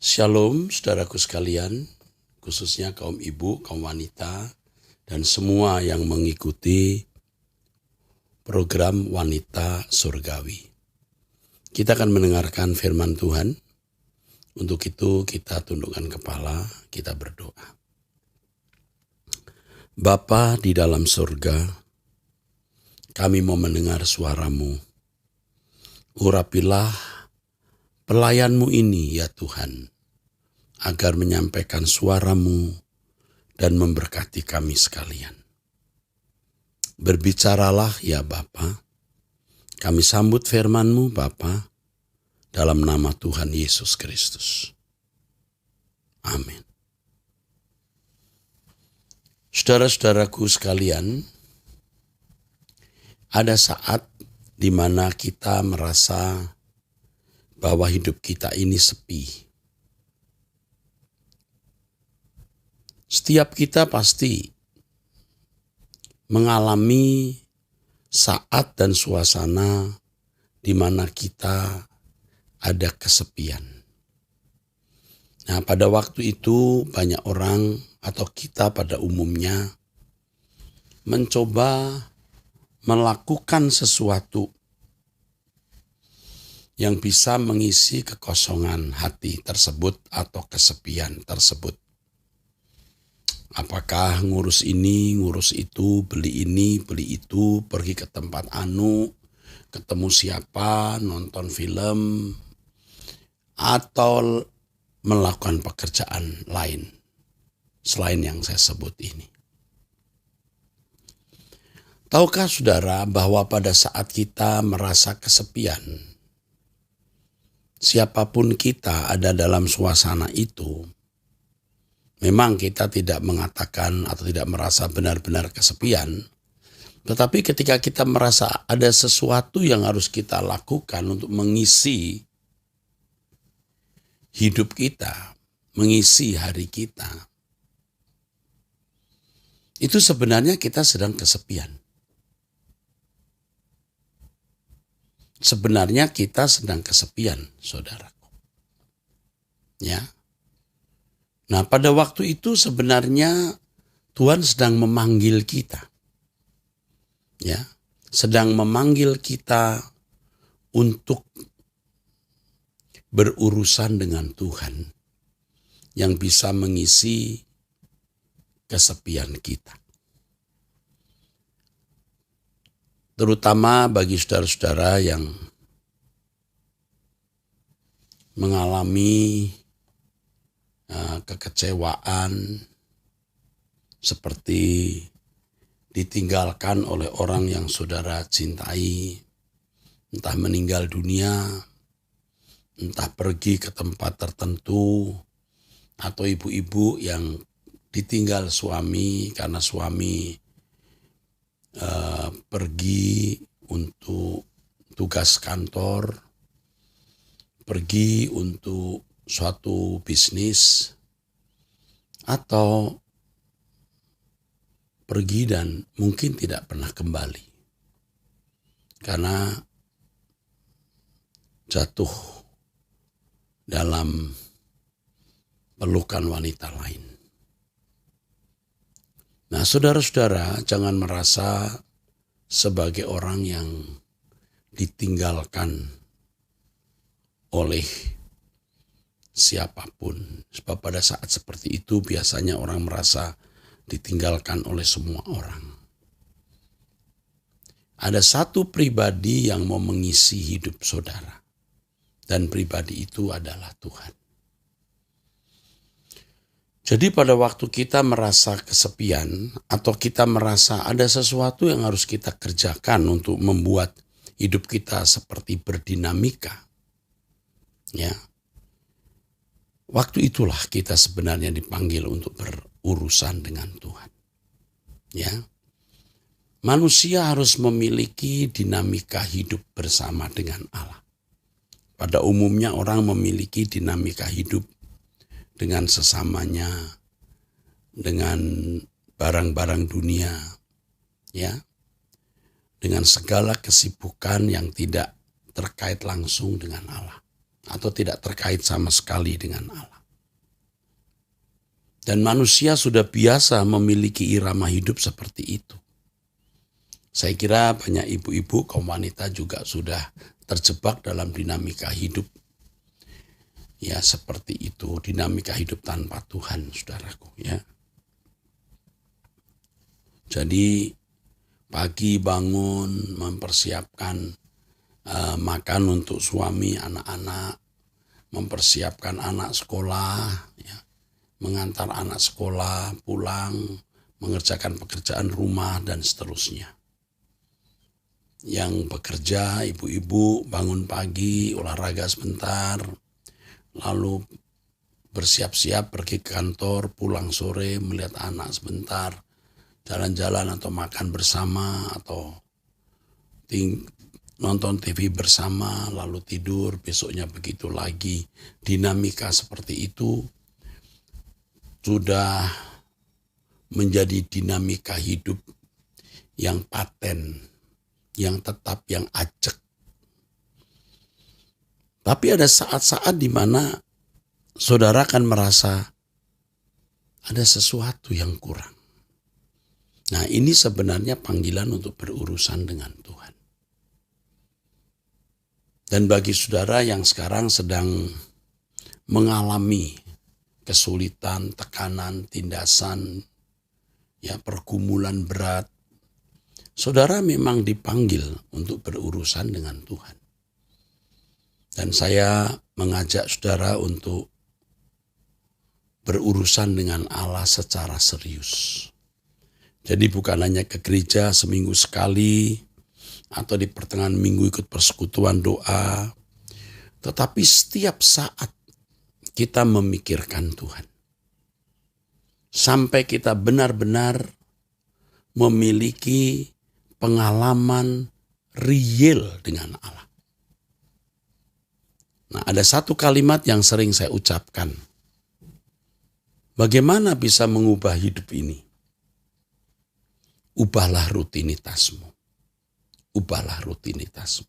Shalom saudaraku sekalian, khususnya kaum ibu, kaum wanita, dan semua yang mengikuti program Wanita Surgawi. Kita akan mendengarkan firman Tuhan. Untuk itu kita tundukkan kepala, kita berdoa. Bapa di dalam surga, kami mau mendengar suara-Mu. Urapilah pelayan-Mu ini ya Tuhan, agar menyampaikan suara-Mu dan memberkati kami sekalian. Berbicaralah ya Bapa, kami sambut firman-Mu Bapa, dalam nama Tuhan Yesus Kristus. Amin. Saudara-saudaraku sekalian, ada saat di mana kita merasa bahwa hidup kita ini sepi. Setiap kita pasti mengalami saat dan suasana di mana kita ada kesepian. Nah, pada waktu itu banyak orang atau kita pada umumnya mencoba melakukan sesuatu yang bisa mengisi kekosongan hati tersebut atau kesepian tersebut. Apakah ngurus ini, ngurus itu, beli ini, beli itu, pergi ke tempat ketemu siapa, nonton film, atau melakukan pekerjaan lain selain yang saya sebut ini. Tahukah saudara bahwa pada saat kita merasa kesepian, siapapun kita ada dalam suasana itu, memang kita tidak mengatakan atau tidak merasa benar-benar kesepian, tetapi ketika kita merasa ada sesuatu yang harus kita lakukan untuk mengisi hidup kita, mengisi hari kita, itu sebenarnya kita sedang kesepian. Sebenarnya kita sedang kesepian, saudaraku. Ya. Nah, pada waktu itu sebenarnya Tuhan sedang memanggil kita. Ya, sedang memanggil kita untuk berurusan dengan Tuhan yang bisa mengisi kesepian kita. Terutama bagi saudara-saudara yang mengalami kekecewaan seperti ditinggalkan oleh orang yang saudara cintai, entah meninggal dunia, entah pergi ke tempat tertentu, atau ibu-ibu yang ditinggal suami karena suami pergi untuk tugas kantor, pergi untuk suatu bisnis, atau pergi dan mungkin tidak pernah kembali karena jatuh dalam pelukan wanita lain. Nah, saudara-saudara, jangan merasa sebagai orang yang ditinggalkan oleh siapapun. Sebab pada saat seperti itu biasanya orang merasa ditinggalkan oleh semua orang. Ada satu pribadi yang mau mengisi hidup saudara. Dan pribadi itu adalah Tuhan. Jadi pada waktu kita merasa kesepian atau kita merasa ada sesuatu yang harus kita kerjakan untuk membuat hidup kita seperti berdinamika, ya, waktu itulah kita sebenarnya dipanggil untuk berurusan dengan Tuhan. Ya, manusia harus memiliki dinamika hidup bersama dengan Allah. Pada umumnya orang memiliki dinamika hidup dengan sesamanya, dengan barang-barang dunia, ya, dengan segala kesibukan yang tidak terkait langsung dengan Allah atau tidak terkait sama sekali dengan Allah. Dan manusia sudah biasa memiliki irama hidup seperti itu. Saya kira banyak ibu-ibu, kaum wanita juga sudah terjebak dalam dinamika hidup. Ya seperti itu, dinamika hidup tanpa Tuhan, saudaraku ya. Jadi pagi bangun mempersiapkan makan untuk suami, anak-anak, mempersiapkan anak sekolah, ya, mengantar anak sekolah, pulang, mengerjakan pekerjaan rumah dan seterusnya. Yang bekerja, ibu-ibu bangun pagi, olahraga sebentar, lalu bersiap-siap pergi ke kantor, pulang sore, melihat anak sebentar, jalan-jalan atau makan bersama, atau nonton TV bersama, lalu tidur, besoknya begitu lagi. Dinamika seperti itu sudah menjadi dinamika hidup yang paten, yang tetap, yang acak. Tapi ada saat-saat di mana saudara akan merasa ada sesuatu yang kurang. Nah, ini sebenarnya panggilan untuk berurusan dengan Tuhan. Dan bagi saudara yang sekarang sedang mengalami kesulitan, tekanan, tindasan, ya pergumulan berat, saudara memang dipanggil untuk berurusan dengan Tuhan. Dan saya mengajak saudara untuk berurusan dengan Allah secara serius. Jadi bukan hanya ke gereja seminggu sekali, atau di pertengahan minggu ikut persekutuan doa, tetapi setiap saat kita memikirkan Tuhan. Sampai kita benar-benar memiliki pengalaman real dengan Allah. Nah, ada satu kalimat yang sering saya ucapkan. Bagaimana bisa mengubah hidup ini? Ubahlah rutinitasmu. Ubahlah rutinitasmu.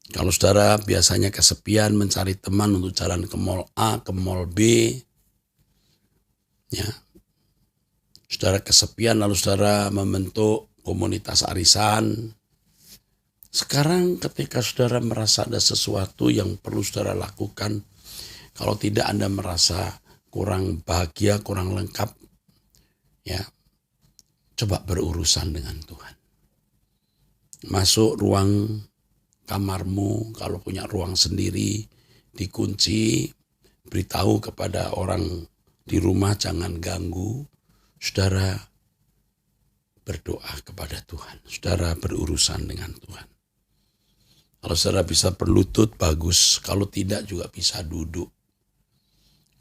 Kalau saudara biasanya kesepian mencari teman untuk jalan ke mall A, ke mall B, ya, saudara kesepian lalu saudara membentuk komunitas arisan. Sekarang ketika saudara merasa ada sesuatu yang perlu saudara lakukan, kalau tidak Anda merasa kurang bahagia, kurang lengkap, ya, coba berurusan dengan Tuhan. Masuk ruang kamarmu, kalau punya ruang sendiri, dikunci, beritahu kepada orang di rumah jangan ganggu, saudara berdoa kepada Tuhan, saudara berurusan dengan Tuhan. Kalau saudara bisa berlutut, bagus. Kalau tidak juga bisa duduk.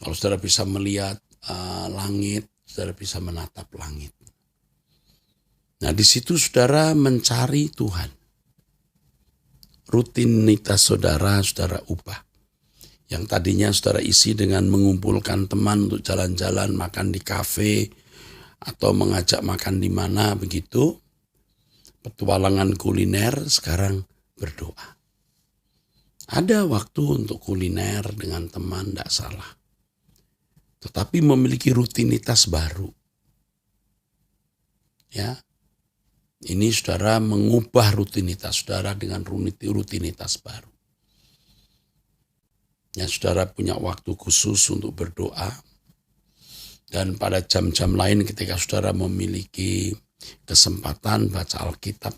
Kalau saudara bisa melihat langit, saudara bisa menatap langit. Nah, di situ saudara mencari Tuhan. Rutinitas saudara ubah. Yang tadinya saudara isi dengan mengumpulkan teman untuk jalan-jalan, makan di kafe, atau mengajak makan di mana begitu. Petualangan kuliner, sekarang berdoa. Ada waktu untuk kuliner dengan teman, tidak salah. Tetapi memiliki rutinitas baru. Ya, ini saudara mengubah rutinitas saudara dengan rutinitas baru. Ya, saudara punya waktu khusus untuk berdoa. Dan pada jam-jam lain ketika saudara memiliki kesempatan baca Alkitab,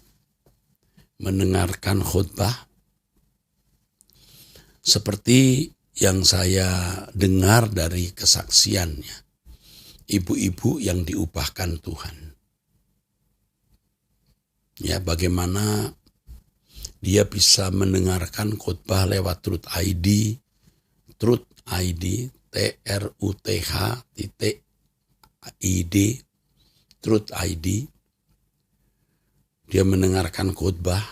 mendengarkan khotbah, seperti yang saya dengar dari kesaksiannya, ibu-ibu yang diubahkan Tuhan. Ya, bagaimana dia bisa mendengarkan khotbah lewat Truth ID, TRUTH.ID, Truth ID. Dia mendengarkan khotbah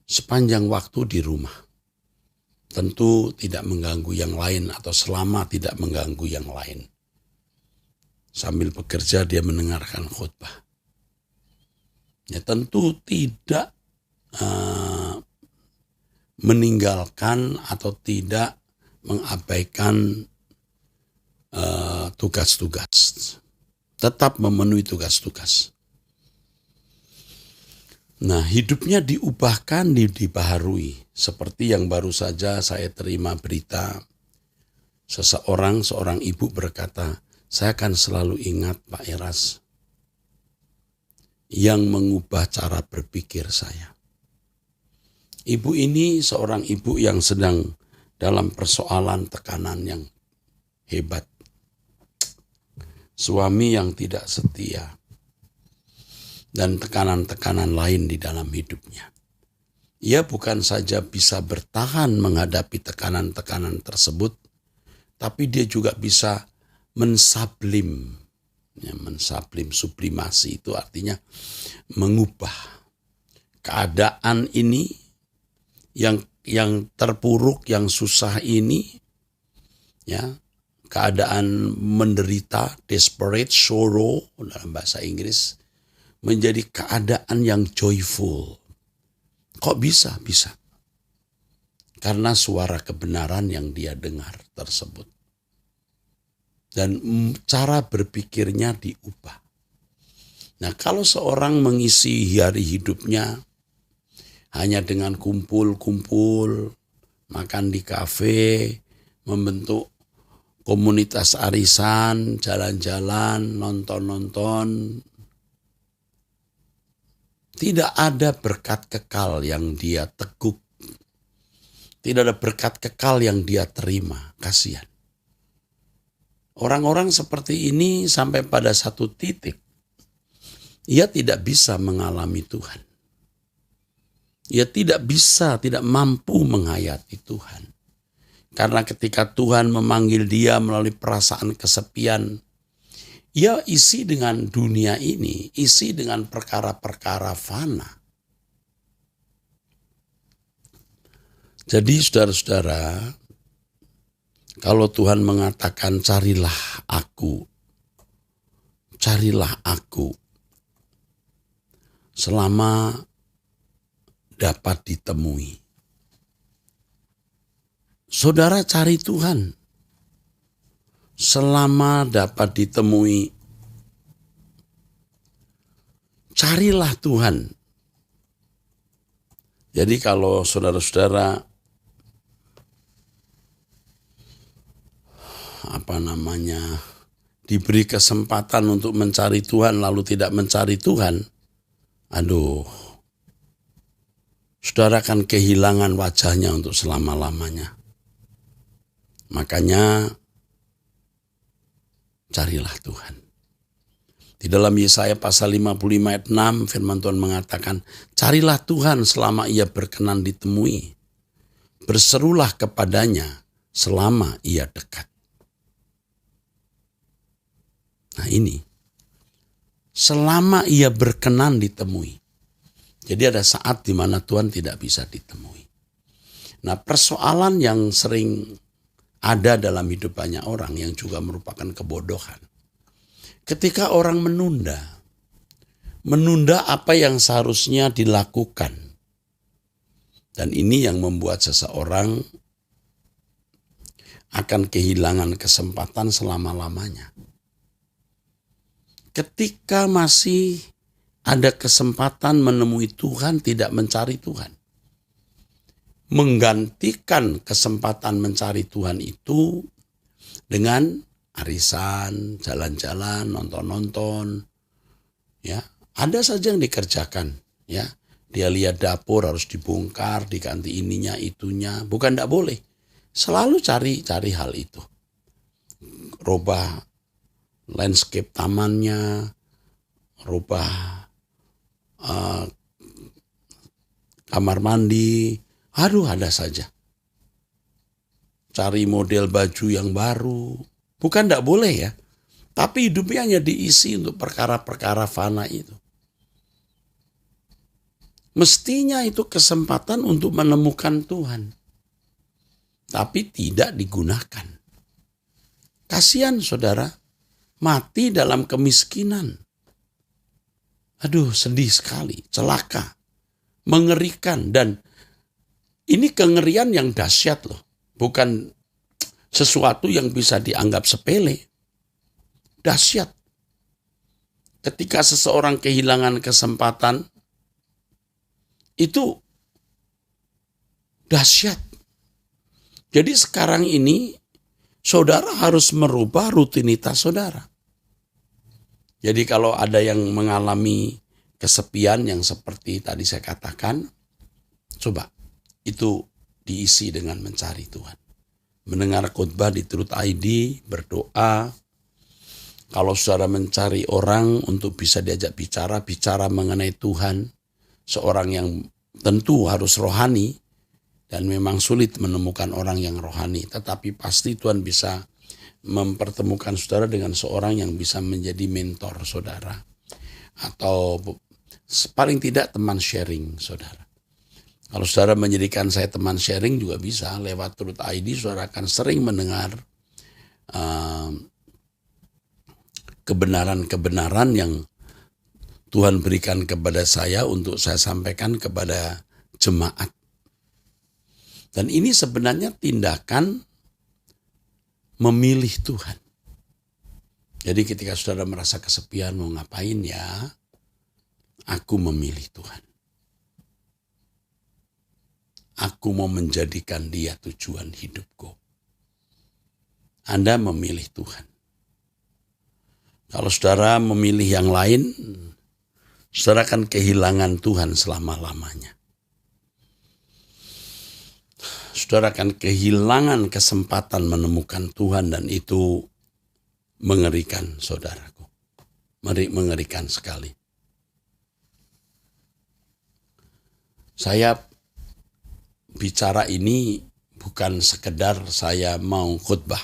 sepanjang waktu di rumah. Tentu tidak mengganggu yang lain atau selama tidak mengganggu yang lain. Sambil bekerja dia mendengarkan khotbah. Ya tentu tidak meninggalkan atau tidak mengabaikan tugas-tugas. Tetap memenuhi tugas-tugas. Nah, hidupnya diubahkan, dibaharui. Seperti yang baru saja saya terima berita, seorang ibu berkata, saya akan selalu ingat Pak Eras yang mengubah cara berpikir saya. Ibu ini seorang ibu yang sedang dalam persoalan tekanan yang hebat. Suami yang tidak setia. Dan tekanan-tekanan lain di dalam hidupnya. Ia bukan saja bisa bertahan menghadapi tekanan-tekanan tersebut, tapi dia juga bisa mensublim. Ya, sublimasi itu artinya mengubah keadaan ini yang terpuruk, yang susah ini, ya, keadaan menderita, desperate, sorrow dalam bahasa Inggris, menjadi keadaan yang joyful. Kok bisa? Bisa. Karena suara kebenaran yang dia dengar tersebut. Dan cara berpikirnya diubah. Nah, kalau seorang mengisi hari hidupnya hanya dengan kumpul-kumpul, makan di kafe, membentuk komunitas arisan, jalan-jalan, nonton-nonton, tidak ada berkat kekal yang dia teguk. Tidak ada berkat kekal yang dia terima. Kasihan. Orang-orang seperti ini sampai pada satu titik, ia tidak bisa mengalami Tuhan. Ia tidak mampu menghayati Tuhan. Karena ketika Tuhan memanggil dia melalui perasaan kesepian, ia isi dengan dunia ini, isi dengan perkara-perkara fana. Jadi saudara-saudara, kalau Tuhan mengatakan carilah aku selama dapat ditemui. Saudara cari Tuhan selama dapat ditemui. Carilah Tuhan. Jadi kalau saudara-saudara diberi kesempatan untuk mencari Tuhan lalu tidak mencari Tuhan, saudara akan kehilangan wajahnya untuk selama-lamanya. Makanya carilah Tuhan. Di dalam Yesaya pasal 55 ayat 6 firman Tuhan mengatakan, carilah Tuhan selama ia berkenan ditemui. Berserulah kepadanya selama ia dekat. Nah ini, selama ia berkenan ditemui. Jadi ada saat di mana Tuhan tidak bisa ditemui. Nah persoalan yang sering ada dalam hidup banyak orang yang juga merupakan kebodohan. Ketika orang menunda apa yang seharusnya dilakukan. Dan ini yang membuat seseorang akan kehilangan kesempatan selama-lamanya. Ketika masih ada kesempatan menemui Tuhan, tidak mencari Tuhan. Menggantikan kesempatan mencari Tuhan itu dengan arisan, jalan-jalan, nonton-nonton. Ya, ada saja yang dikerjakan, ya. Dia lihat dapur harus dibongkar, diganti ininya, itunya. Bukan tidak boleh. Selalu cari hal itu. Rubah landscape tamannya, rubah kamar mandi. Ada saja. Cari model baju yang baru. Bukan tidak boleh ya. Tapi hidupnya hanya diisi untuk perkara-perkara fana itu. Mestinya itu kesempatan untuk menemukan Tuhan. Tapi tidak digunakan. Kasihan saudara, mati dalam kemiskinan. Sedih sekali, celaka, mengerikan. Dan Ini kengerian yang dahsyat loh. Bukan sesuatu yang bisa dianggap sepele. Dahsyat. Ketika seseorang kehilangan kesempatan, itu dahsyat. Jadi sekarang ini saudara harus merubah rutinitas saudara. Jadi kalau ada yang mengalami kesepian yang seperti tadi saya katakan, coba itu diisi dengan mencari Tuhan. Mendengar khotbah di Truth ID, berdoa. Kalau saudara mencari orang untuk bisa diajak bicara mengenai Tuhan, seorang yang tentu harus rohani, dan memang sulit menemukan orang yang rohani, tetapi pasti Tuhan bisa mempertemukan saudara dengan seorang yang bisa menjadi mentor saudara. Atau paling tidak teman sharing saudara. Kalau saudara menjadikan saya teman sharing juga bisa, lewat Truth ID saudara akan sering mendengar kebenaran-kebenaran yang Tuhan berikan kepada saya untuk saya sampaikan kepada jemaat. Dan ini sebenarnya tindakan memilih Tuhan. Jadi ketika saudara merasa kesepian mau ngapain ya, aku memilih Tuhan. Aku mau menjadikan dia tujuan hidupku. Anda memilih Tuhan. Kalau saudara memilih yang lain, saudara akan kehilangan Tuhan selama-lamanya. Saudara akan kehilangan kesempatan menemukan Tuhan, dan itu mengerikan saudaraku. Mengerikan sekali. Saya bicara ini bukan sekedar saya mau khotbah,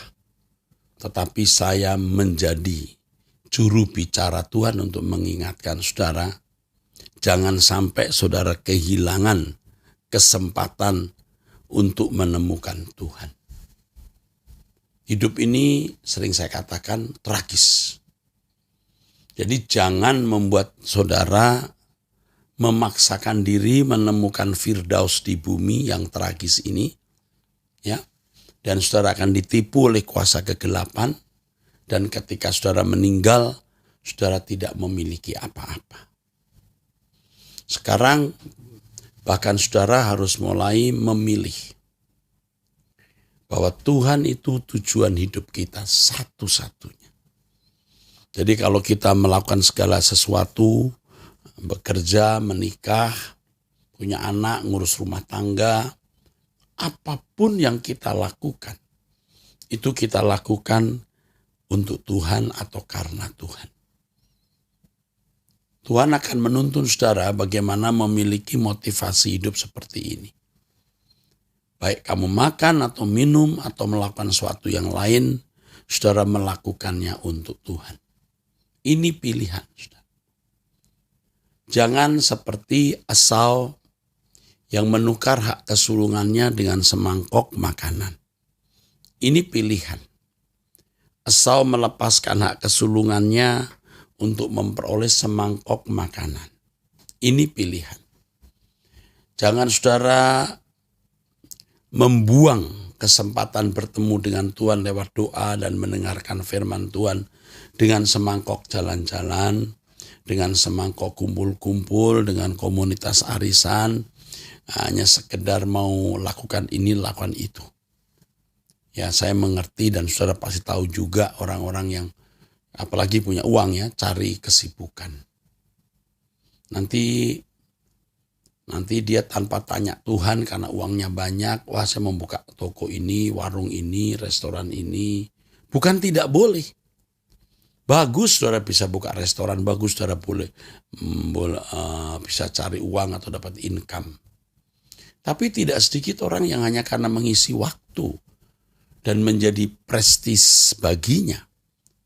tetapi saya menjadi juru bicara Tuhan untuk mengingatkan saudara, jangan sampai saudara kehilangan kesempatan untuk menemukan Tuhan. Hidup ini sering saya katakan tragis. Jadi jangan membuat saudara memaksakan diri menemukan firdaus di bumi yang tragis ini, ya. Dan saudara akan ditipu oleh kuasa kegelapan, dan ketika saudara meninggal, saudara tidak memiliki apa-apa. Sekarang bahkan saudara harus mulai memilih bahwa Tuhan itu tujuan hidup kita satu-satunya. Jadi kalau kita melakukan segala sesuatu, bekerja, menikah, punya anak, ngurus rumah tangga, apapun yang kita lakukan, itu kita lakukan untuk Tuhan atau karena Tuhan. Tuhan akan menuntun saudara bagaimana memiliki motivasi hidup seperti ini. Baik kamu makan atau minum atau melakukan sesuatu yang lain, saudara melakukannya untuk Tuhan. Ini pilihan, saudara. Jangan seperti Esau yang menukar hak kesulungannya dengan semangkok makanan. Ini pilihan. Esau melepaskan hak kesulungannya untuk memperoleh semangkok makanan. Ini pilihan. Jangan saudara membuang kesempatan bertemu dengan Tuhan lewat doa dan mendengarkan firman Tuhan dengan semangkok jalan-jalan, dengan semangkok kumpul-kumpul, dengan komunitas arisan, hanya sekedar mau lakukan ini, lakukan itu. Ya, saya mengerti dan saudara pasti tahu juga orang-orang yang apalagi punya uang ya, cari kesibukan. Nanti dia tanpa tanya Tuhan karena uangnya banyak, wah saya membuka toko ini, warung ini, restoran ini. Bukan tidak boleh. Bagus saudara bisa buka restoran, bagus saudara boleh bisa cari uang atau dapat income. Tapi tidak sedikit orang yang hanya karena mengisi waktu dan menjadi prestis baginya.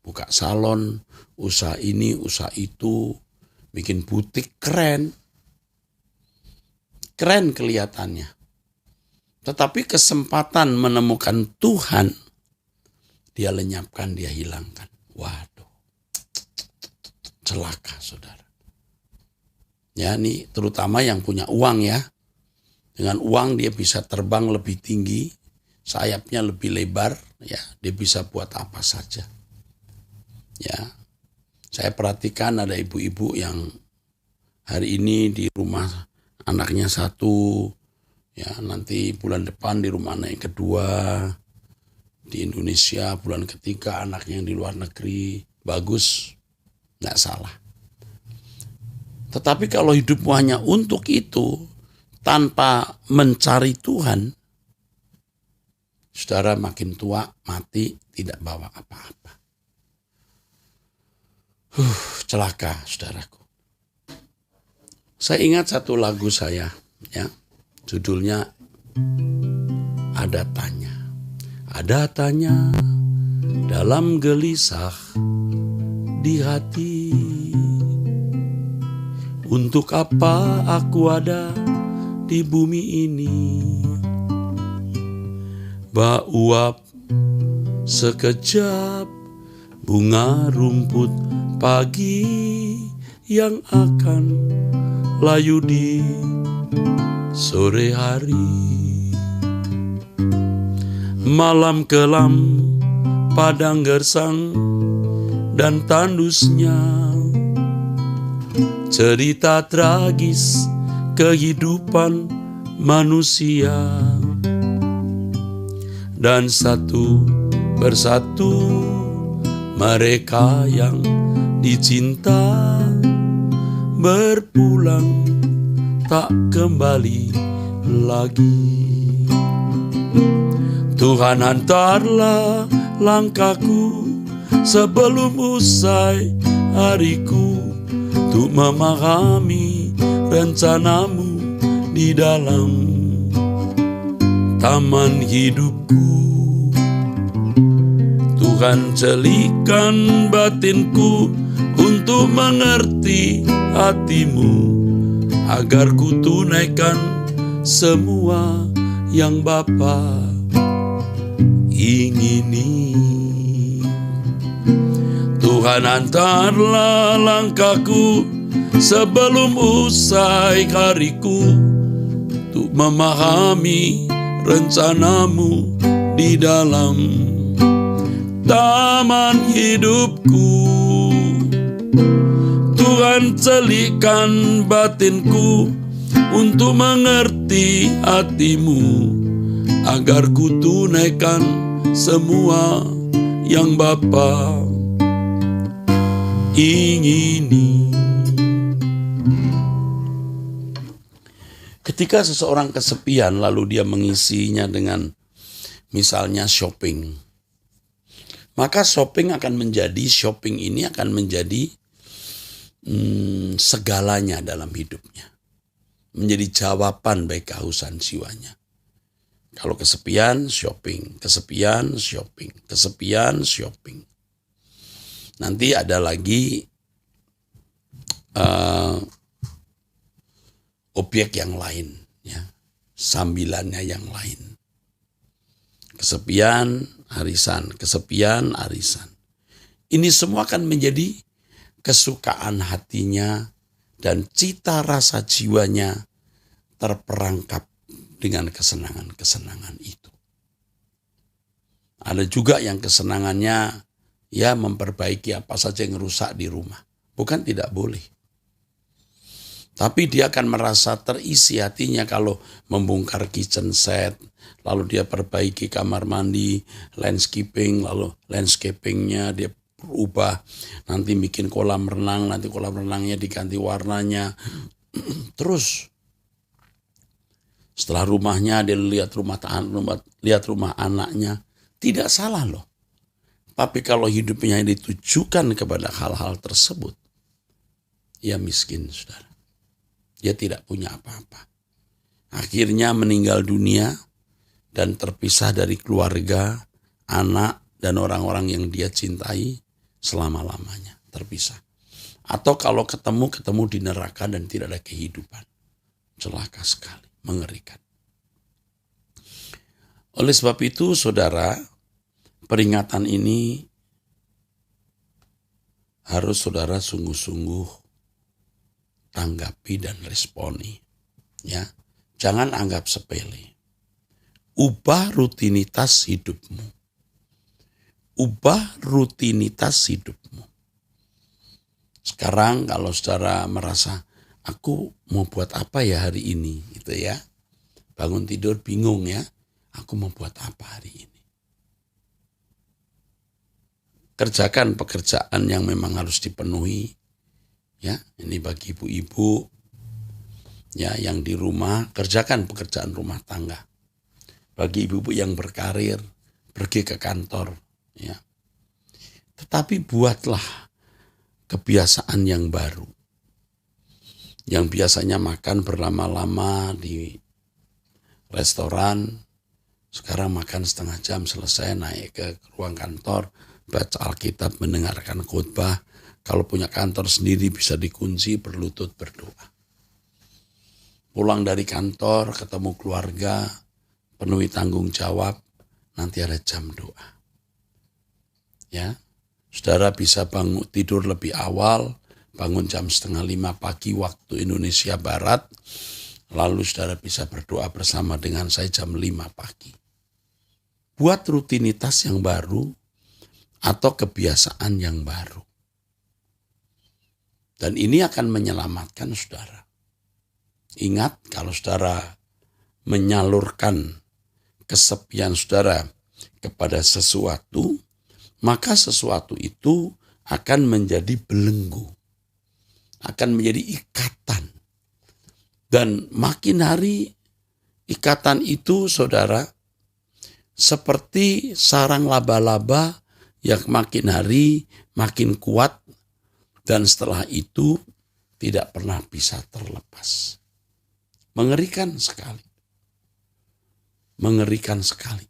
Buka salon, usaha ini, usaha itu, bikin butik keren. Keren kelihatannya. Tetapi kesempatan menemukan Tuhan, dia lenyapkan, dia hilangkan. Waduh, celaka saudara. Ya ini terutama yang punya uang ya. Dengan uang dia bisa terbang lebih tinggi, sayapnya lebih lebar, ya, dia bisa buat apa saja. Ya. Saya perhatikan ada ibu-ibu yang hari ini di rumah anaknya satu, ya, nanti bulan depan di rumah anak yang kedua, di Indonesia bulan ketiga anaknya yang di luar negeri. Bagus, nggak salah. Tetapi kalau hidupmu hanya untuk itu, tanpa mencari Tuhan, saudara makin tua, mati, tidak bawa apa-apa. Celaka, saudaraku. Saya ingat satu lagu saya, ya, judulnya Ada Tanya. Ada tanya dalam gelisah di hati, untuk apa aku ada di bumi ini? Bak uap sekejap bunga rumput pagi yang akan layu di sore hari. Malam kelam padang gersang dan tandusnya, cerita tragis kehidupan manusia. Dan satu persatu mereka yang dicinta berpulang tak kembali lagi. Tuhan, hantarlah langkahku sebelum usai hariku, untuk memahami rencanamu di dalam taman hidupku. Tuhan, celikan batinku untuk mengerti hatimu, agar ku tunaikan semua yang Bapa ingini. Tuhan, hantarlah langkahku sebelum usai hariku, untuk memahami rencanamu di dalam taman hidupku. Tuhan, celikan batinku untuk mengerti hatimu, agar ku tunaikan semua yang Bapa ingini. Ketika seseorang kesepian lalu dia mengisinya dengan misalnya shopping, maka shopping ini akan menjadi segalanya dalam hidupnya. Menjadi jawaban bagi kehausan jiwanya. Kalau kesepian, shopping. Kesepian, shopping. Kesepian, shopping. Nanti ada lagi objek yang lain, ya, sambilannya yang lain. Kesepian, arisan. Kesepian, arisan. Ini semua akan menjadi kesukaan hatinya dan cita rasa jiwanya terperangkap dengan kesenangan-kesenangan itu. Ada juga yang kesenangannya ya memperbaiki apa saja yang rusak di rumah. Bukan tidak boleh. Tapi dia akan merasa terisi hatinya kalau membongkar kitchen set, lalu dia perbaiki kamar mandi, landscaping, lalu landscapingnya dia ubah, nanti bikin kolam renang, nanti kolam renangnya diganti warnanya. Terus setelah rumahnya dia lihat rumah anaknya, tidak salah loh. Tapi kalau hidupnya ditujukan kepada hal-hal tersebut, ya miskin, saudara. Dia tidak punya apa-apa. Akhirnya meninggal dunia dan terpisah dari keluarga, anak, dan orang-orang yang dia cintai selama-lamanya. Terpisah. Atau kalau ketemu di neraka dan tidak ada kehidupan. Celaka sekali. Mengerikan. Oleh sebab itu, saudara, peringatan ini harus saudara sungguh-sungguh tanggapi dan responi, ya. Jangan anggap sepele. Ubah rutinitas hidupmu. Ubah rutinitas hidupmu. Sekarang kalau saudara merasa, aku mau buat apa ya hari ini, gitu ya. Bangun tidur bingung ya, aku mau buat apa hari ini. Kerjakan pekerjaan yang memang harus dipenuhi. Ya, ini bagi ibu-ibu ya yang di rumah, kerjakan pekerjaan rumah tangga. Bagi ibu-ibu yang berkarir, pergi ke kantor, ya. Tetapi buatlah kebiasaan yang baru. Yang biasanya makan berlama-lama di restoran, sekarang makan setengah jam selesai, naik ke ruang kantor, baca Alkitab, mendengarkan khotbah. Kalau punya kantor sendiri bisa dikunci, berlutut berdoa. Pulang dari kantor, ketemu keluarga, penuhi tanggung jawab, nanti ada jam doa. Ya, saudara bisa bangun tidur lebih awal, bangun jam 4:30 pagi waktu Indonesia Barat, lalu saudara bisa berdoa bersama dengan saya jam 5 pagi. Buat rutinitas yang baru atau kebiasaan yang baru. Dan ini akan menyelamatkan saudara. Ingat, kalau saudara menyalurkan kesepian saudara kepada sesuatu, maka sesuatu itu akan menjadi belenggu, akan menjadi ikatan. Dan makin hari ikatan itu saudara seperti sarang laba-laba yang makin hari makin kuat dan setelah itu tidak pernah bisa terlepas. Mengerikan sekali. Mengerikan sekali.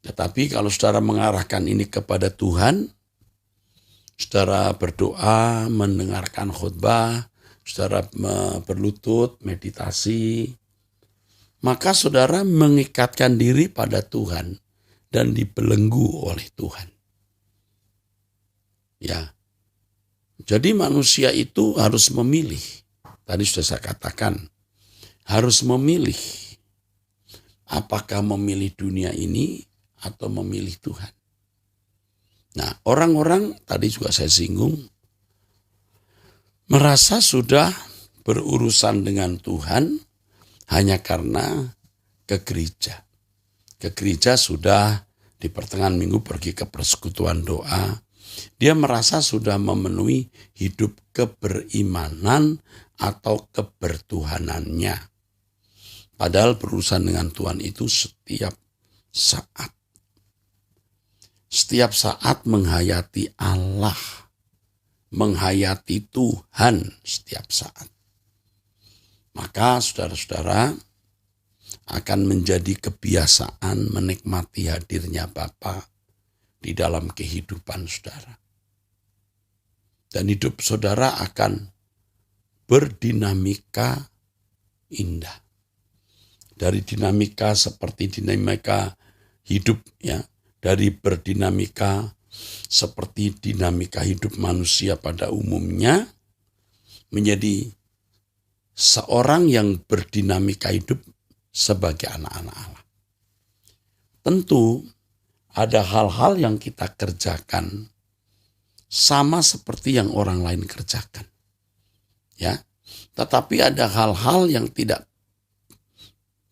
Tetapi kalau saudara mengarahkan ini kepada Tuhan, saudara berdoa, mendengarkan khotbah, saudara berlutut, meditasi, maka saudara mengikatkan diri pada Tuhan dan dibelenggu oleh Tuhan. Ya, jadi manusia itu harus memilih. Tadi sudah saya katakan, harus memilih. Apakah memilih dunia ini atau memilih Tuhan? Nah, orang-orang tadi juga saya singgung, merasa sudah berurusan dengan Tuhan hanya karena ke gereja. Ke gereja sudah di pertengahan minggu pergi ke persekutuan doa. Dia merasa sudah memenuhi hidup keberimanan atau kebertuhanannya. Padahal berurusan dengan Tuhan itu setiap saat. Setiap saat menghayati Allah. Menghayati Tuhan setiap saat. Maka saudara-saudara akan menjadi kebiasaan menikmati hadirnya Bapa di dalam kehidupan saudara. Dan hidup saudara akan berdinamika indah. Dari dinamika seperti dinamika hidup ya, dari berdinamika seperti dinamika hidup manusia pada umumnya menjadi seorang yang berdinamika hidup sebagai anak-anak Allah. Tentu ada hal-hal yang kita kerjakan sama seperti yang orang lain kerjakan. Ya, tetapi ada hal-hal yang tidak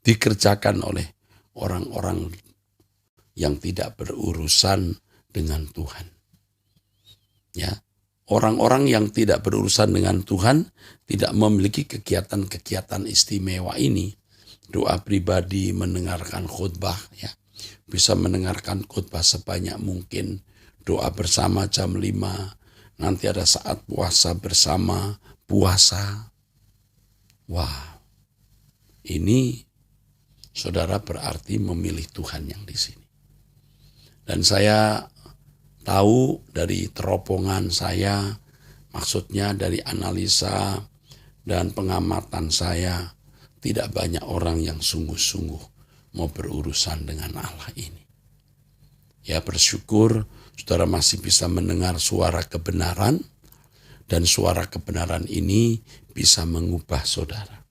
dikerjakan oleh orang-orang yang tidak berurusan dengan Tuhan. Ya, orang-orang yang tidak berurusan dengan Tuhan tidak memiliki kegiatan-kegiatan istimewa ini. Doa pribadi, mendengarkan khotbah, ya. Bisa mendengarkan khotbah sebanyak mungkin, doa bersama jam 5, nanti ada saat puasa bersama, puasa. Wah, ini saudara berarti memilih Tuhan yang di sini. Dan saya tahu dari teropongan saya, maksudnya dari analisa dan pengamatan saya, tidak banyak orang yang sungguh-sungguh mau berurusan dengan Allah ini. Ya, bersyukur saudara masih bisa mendengar suara kebenaran, dan suara kebenaran ini bisa mengubah saudara.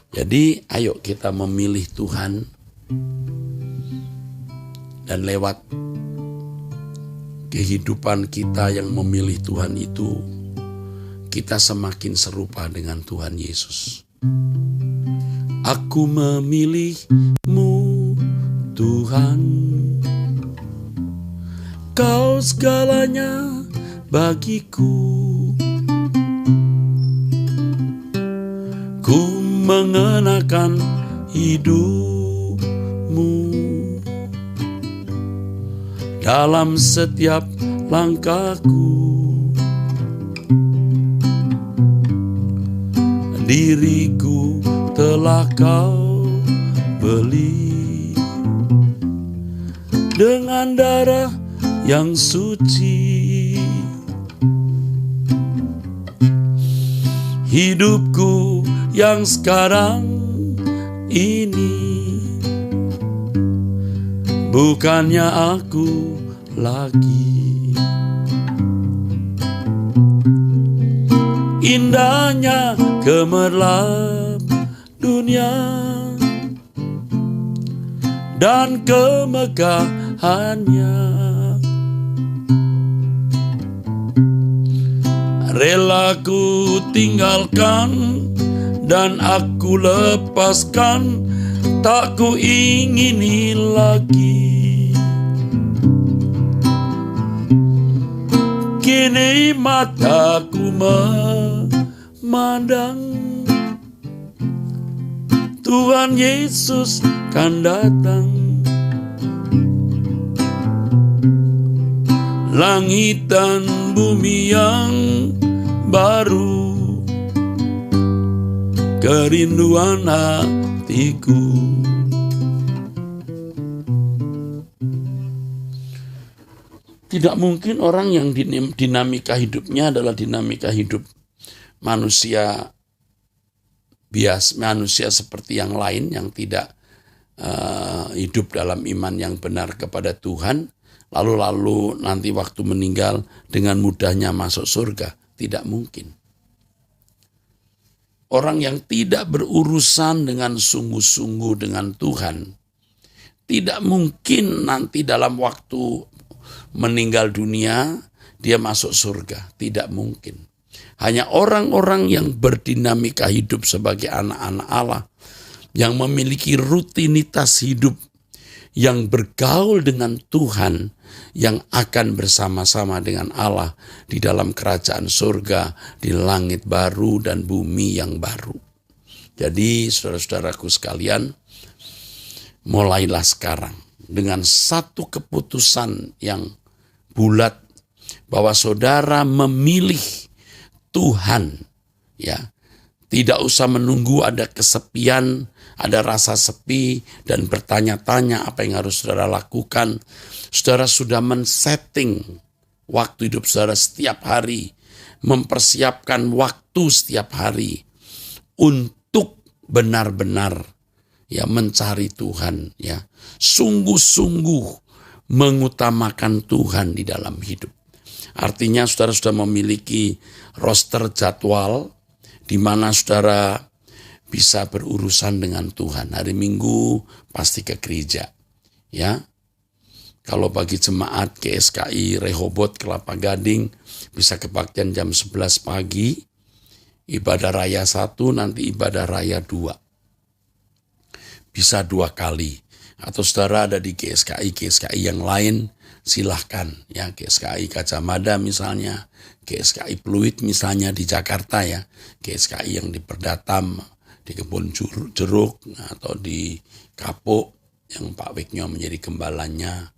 Jadi ayo kita memilih Tuhan, dan lewat kehidupan kita yang memilih Tuhan itu, kita semakin serupa dengan Tuhan Yesus. Aku memilih-Mu Tuhan, Kau segalanya bagiku. Ku mengenakan hidup-Mu dalam setiap langkahku. Diriku telah Kau beli dengan darah yang suci. Hidupku yang sekarang ini bukannya aku lagi. Indahnya gemerlap dunia dan kemegahannya, rela ku tinggalkan dan aku lepaskan, tak ku ingini lagi. Kini mataku memandang Tuhan Yesus kan datang. Langit dan bumi yang baru, kerinduan hatiku. Tidak mungkin orang yang dinamika hidupnya adalah dinamika hidup manusia biasa, manusia seperti yang lain yang tidak hidup dalam iman yang benar kepada Tuhan, lalu nanti waktu meninggal dengan mudahnya masuk surga. Tidak mungkin. Orang yang tidak berurusan dengan sungguh-sungguh dengan Tuhan, tidak mungkin nanti dalam waktu meninggal dunia dia masuk surga. Tidak mungkin. Hanya orang-orang yang berdinamika hidup sebagai anak-anak Allah, yang memiliki rutinitas hidup, yang bergaul dengan Tuhan, yang akan bersama-sama dengan Allah di dalam kerajaan surga, di langit baru dan bumi yang baru. Jadi saudara-saudaraku sekalian, mulailah sekarang dengan satu keputusan yang bulat bahwa saudara memilih Tuhan, ya. Tidak usah menunggu ada kesepian, ada rasa sepi dan bertanya-tanya apa yang harus saudara lakukan. Saudara sudah men-setting waktu hidup saudara setiap hari, mempersiapkan waktu setiap hari untuk benar-benar ya mencari Tuhan, ya. Sungguh-sungguh mengutamakan Tuhan di dalam hidup. Artinya saudara sudah memiliki roster jadwal di mana saudara bisa berurusan dengan Tuhan. Hari Minggu pasti ke gereja, ya. Kalau bagi jemaat GSKI Rehoboth Kelapa Gading bisa kebaktian jam 11 pagi, ibadah raya 1, nanti ibadah raya 2. Bisa 2 kali. Atau saudara ada di GSKI yang lain, silahkan, ya. GSKI Kacamada misalnya, GSKI Pluit misalnya di Jakarta, ya. GSKI yang di Perdatam, di Kebun Jeruk, atau di Kapuk yang Pak Wiknyo menjadi gembalanya.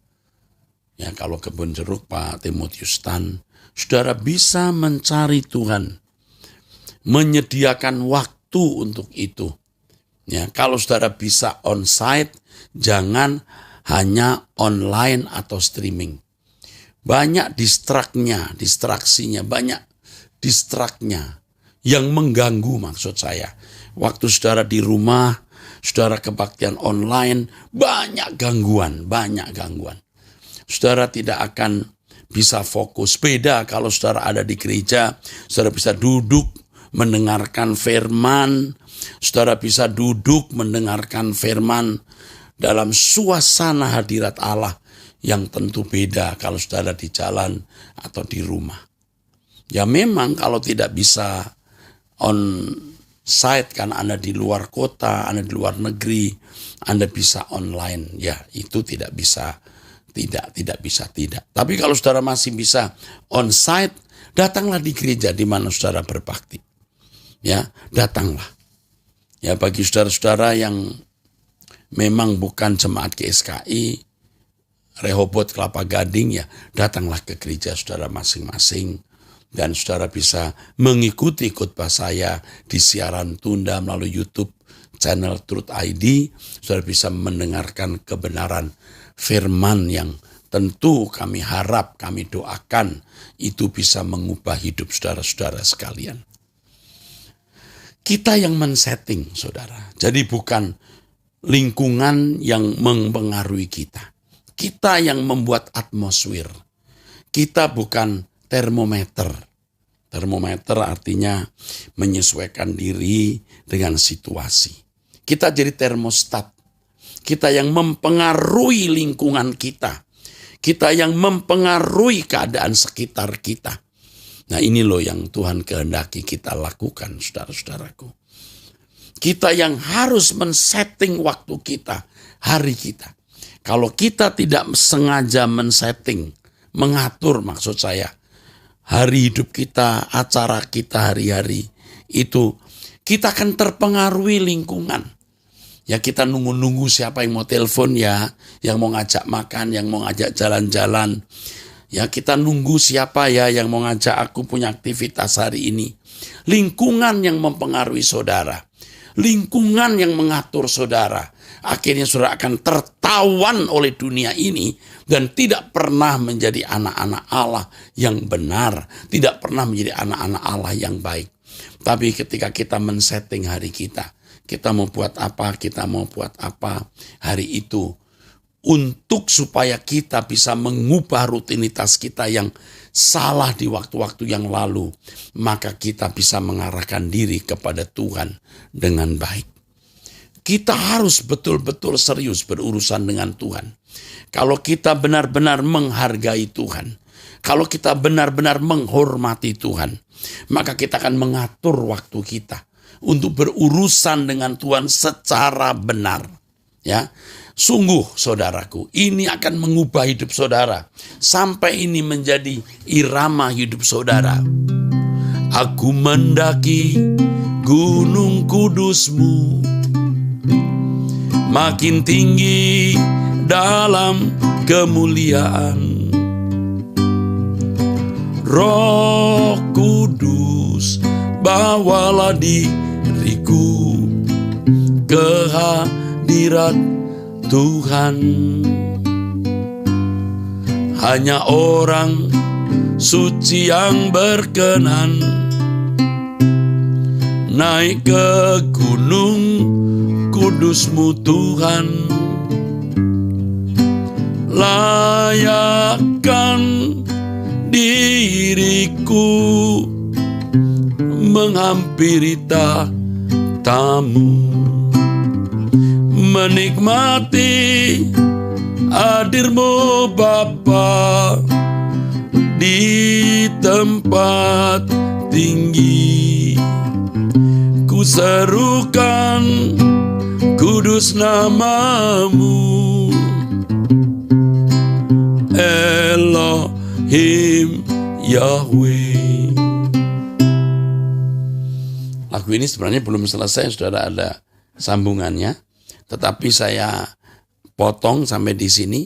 Ya, kalau Kebun Jeruk Pak Timotius Tan, saudara bisa mencari Tuhan, menyediakan waktu untuk itu. Ya, kalau saudara bisa on-site, jangan hanya online atau streaming. Banyak distraksinya, banyak distraknya yang mengganggu maksud saya. Waktu saudara di rumah, saudara kebaktian online, banyak gangguan. Saudara tidak akan bisa fokus. Beda kalau saudara ada di gereja, saudara bisa duduk, mendengarkan firman, saudara bisa duduk mendengarkan firman dalam suasana hadirat Allah yang tentu beda kalau saudara di jalan atau di rumah. Ya memang kalau tidak bisa on site kan Anda di luar kota, Anda di luar negeri, Anda bisa online. Ya itu tidak bisa, tidak bisa. Tapi kalau saudara masih bisa on site, datanglah di gereja di mana saudara berbakti. Ya, datanglah. Ya bagi saudara-saudara yang memang bukan jemaat GSKI, Rehoboth Kelapa Gading, ya datanglah ke gereja saudara masing-masing. Dan saudara bisa mengikuti khotbah saya di siaran tunda melalui YouTube channel Truth ID. Saudara bisa mendengarkan kebenaran firman yang tentu kami harap, kami doakan itu bisa mengubah hidup saudara-saudara sekalian. Kita yang men-setting, saudara. Jadi bukan lingkungan yang mempengaruhi kita. Kita yang membuat atmosfer. Kita bukan termometer. Termometer artinya menyesuaikan diri dengan situasi. Kita jadi termostat. Kita yang mempengaruhi lingkungan kita. Kita yang mempengaruhi keadaan sekitar kita. Nah ini loh yang Tuhan kehendaki kita lakukan, saudara-saudaraku. Kita yang harus men-setting waktu kita, hari kita. Kalau kita tidak sengaja men-setting, mengatur maksud saya, hari hidup kita, acara kita hari-hari, itu kita akan terpengaruhi lingkungan. Ya kita nunggu-nunggu siapa yang mau telepon ya, yang mau ngajak makan, yang mau ngajak jalan-jalan. Ya kita nunggu siapa ya yang mau ngajak aku punya aktivitas hari ini. Lingkungan yang mempengaruhi saudara. Lingkungan yang mengatur saudara. Akhirnya saudara akan tertawan oleh dunia ini dan tidak pernah menjadi anak-anak Allah yang benar. Tidak pernah menjadi anak-anak Allah yang baik. Tapi ketika kita men-setting hari kita mau buat apa, kita mau buat apa hari itu. Untuk supaya kita bisa mengubah rutinitas kita yang salah di waktu-waktu yang lalu. Maka kita bisa mengarahkan diri kepada Tuhan dengan baik. Kita harus betul-betul serius berurusan dengan Tuhan. Kalau kita benar-benar menghargai Tuhan. Kalau kita benar-benar menghormati Tuhan. Maka kita akan mengatur waktu kita. Untuk berurusan dengan Tuhan secara benar. Ya. Sungguh saudaraku, ini akan mengubah hidup saudara. Sampai ini menjadi irama hidup saudara. Aku mendaki gunung kudus-Mu, makin tinggi dalam kemuliaan. Roh Kudus, bawalah diriku ke hadirat Tuhan. Hanya orang suci yang berkenan naik ke gunung kudus-Mu Tuhan. Layakkan diriku menghampiri tamu, menikmati hadir-Mu Bapa di tempat tinggi. Ku serukan kudus nama-Mu, Elohim Yahweh. Lagu ini sebenarnya belum selesai, saudara, ada sambungannya. Tetapi saya potong sampai di sini.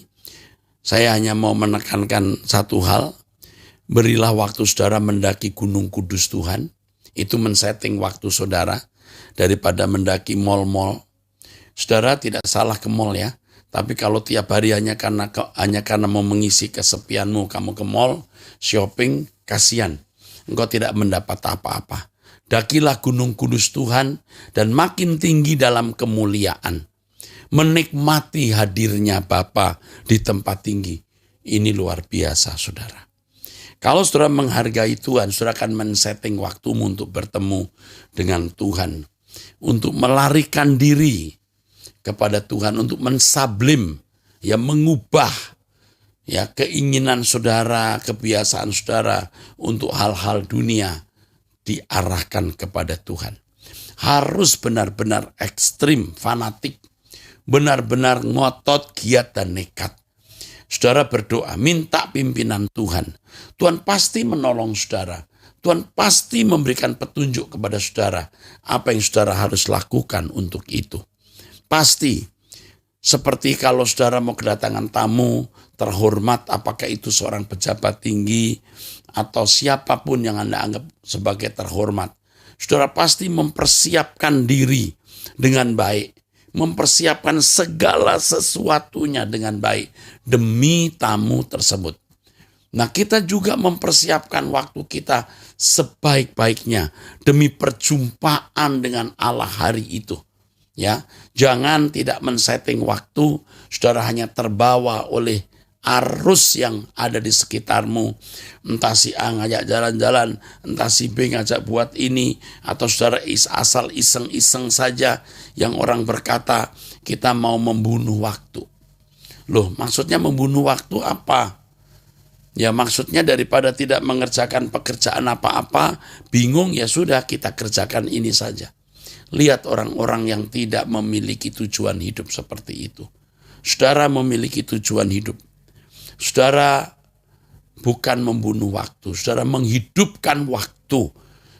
Saya hanya mau menekankan satu hal. Berilah waktu saudara mendaki gunung kudus Tuhan. Itu men-setting waktu saudara. Daripada mendaki mall-mall. Saudara tidak salah ke mall ya. Tapi kalau tiap hari hanya karena mau mengisi kesepianmu, kamu ke mall, shopping, kasihan. Engkau tidak mendapat apa-apa. Dakilah gunung kudus Tuhan dan makin tinggi dalam kemuliaan. Menikmati hadirnya Bapa di tempat tinggi. Ini luar biasa, saudara. Kalau saudara menghargai Tuhan, saudara akan men-setting waktumu untuk bertemu dengan Tuhan. Untuk melarikan diri kepada Tuhan, untuk mensublim, ya mengubah ya keinginan saudara, kebiasaan saudara untuk hal-hal dunia diarahkan kepada Tuhan. Harus benar-benar ekstrim, fanatik, benar-benar ngotot, giat, dan nekat. Saudara berdoa, minta pimpinan Tuhan. Tuhan pasti menolong saudara. Tuhan pasti memberikan petunjuk kepada saudara. Apa yang saudara harus lakukan untuk itu. Pasti. Seperti kalau saudara mau kedatangan tamu terhormat, apakah itu seorang pejabat tinggi atau siapapun yang Anda anggap sebagai terhormat. Saudara pasti mempersiapkan diri dengan baik. Mempersiapkan segala sesuatunya dengan baik demi tamu tersebut. Nah, kita juga mempersiapkan waktu kita sebaik-baiknya demi perjumpaan dengan Allah hari itu. Ya, jangan tidak men-setting waktu, saudara hanya terbawa oleh arus yang ada di sekitarmu. Entah si A ngajak jalan-jalan, entah si B ngajak buat ini, atau saudara asal iseng-iseng saja yang orang berkata kita mau membunuh waktu. Loh, maksudnya membunuh waktu apa? Ya maksudnya daripada tidak mengerjakan pekerjaan apa-apa, bingung, ya sudah kita kerjakan ini saja. Lihat orang-orang yang tidak memiliki tujuan hidup seperti itu. Saudara memiliki tujuan hidup. Saudara bukan membunuh waktu, saudara menghidupkan waktu.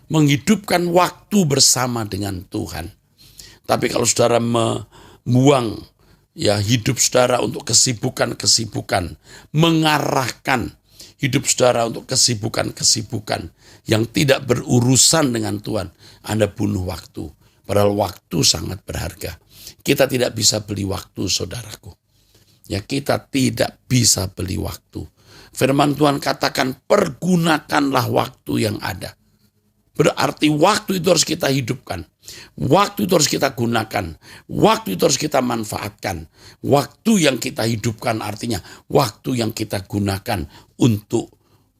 Menghidupkan waktu bersama dengan Tuhan. Tapi kalau saudara membuang ya hidup saudara untuk kesibukan-kesibukan, mengarahkan hidup saudara untuk kesibukan-kesibukan yang tidak berurusan dengan Tuhan, Anda bunuh waktu. Padahal waktu sangat berharga. Kita tidak bisa beli waktu, saudaraku. Ya, kita tidak bisa beli waktu. Firman Tuhan katakan, pergunakanlah waktu yang ada. Berarti waktu itu harus kita hidupkan. Waktu itu harus kita gunakan. Waktu itu harus kita manfaatkan. Waktu yang kita hidupkan artinya waktu yang kita gunakan untuk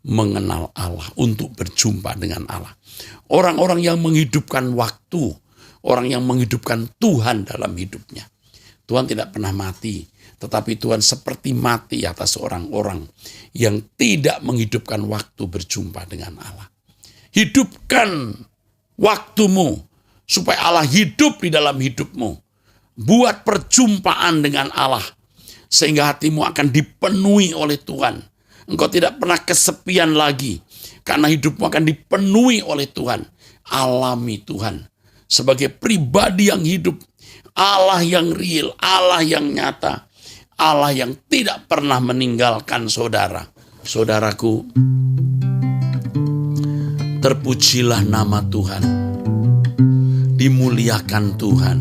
mengenal Allah, untuk berjumpa dengan Allah. Orang-orang yang menghidupkan waktu, orang yang menghidupkan Tuhan dalam hidupnya. Tuhan tidak pernah mati, tetapi Tuhan seperti mati atas orang-orang yang tidak menghidupkan waktu berjumpa dengan Allah. Hidupkan waktumu supaya Allah hidup di dalam hidupmu. Buat perjumpaan dengan Allah sehingga hatimu akan dipenuhi oleh Tuhan. Engkau tidak pernah kesepian lagi karena hidupmu akan dipenuhi oleh Tuhan. Alami Tuhan sebagai pribadi yang hidup, Allah yang real, Allah yang nyata, Allah yang tidak pernah meninggalkan saudara. Saudaraku, terpujilah nama Tuhan, dimuliakan Tuhan,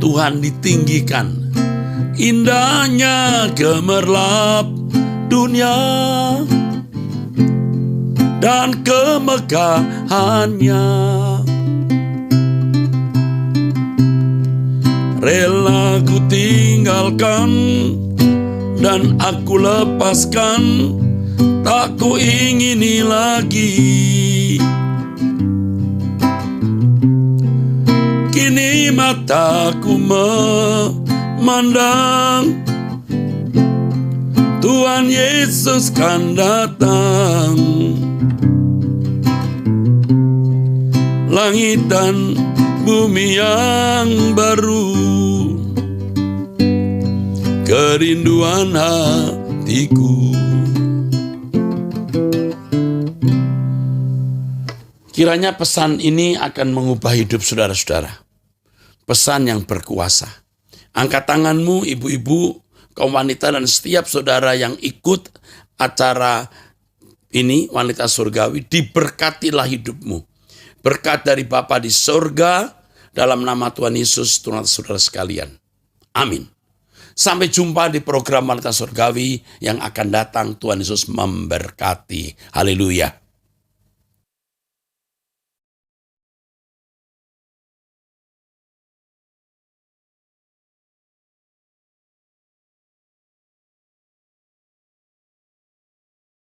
Tuhan ditinggikan. Indahnya gemerlap dunia dan kemegahannya, rela ku tinggalkan dan aku lepaskan, tak ku ingini lagi. Kini mataku memandang Tuhan Yesus kan datang. Langit dan bumi yang baru, kerinduan hatiku. Kiranya pesan ini akan mengubah hidup saudara-saudara. Pesan yang berkuasa. Angkat tanganmu, ibu-ibu, kaum wanita, dan setiap saudara yang ikut acara ini, Wanita Surgawi, diberkatilah hidupmu. Berkat dari Bapa di surga, dalam nama Tuhan Yesus, Tuhan saudara sekalian. Amin. Sampai jumpa di program Wanita Surgawi yang akan datang. Tuhan Yesus memberkati. Haleluya.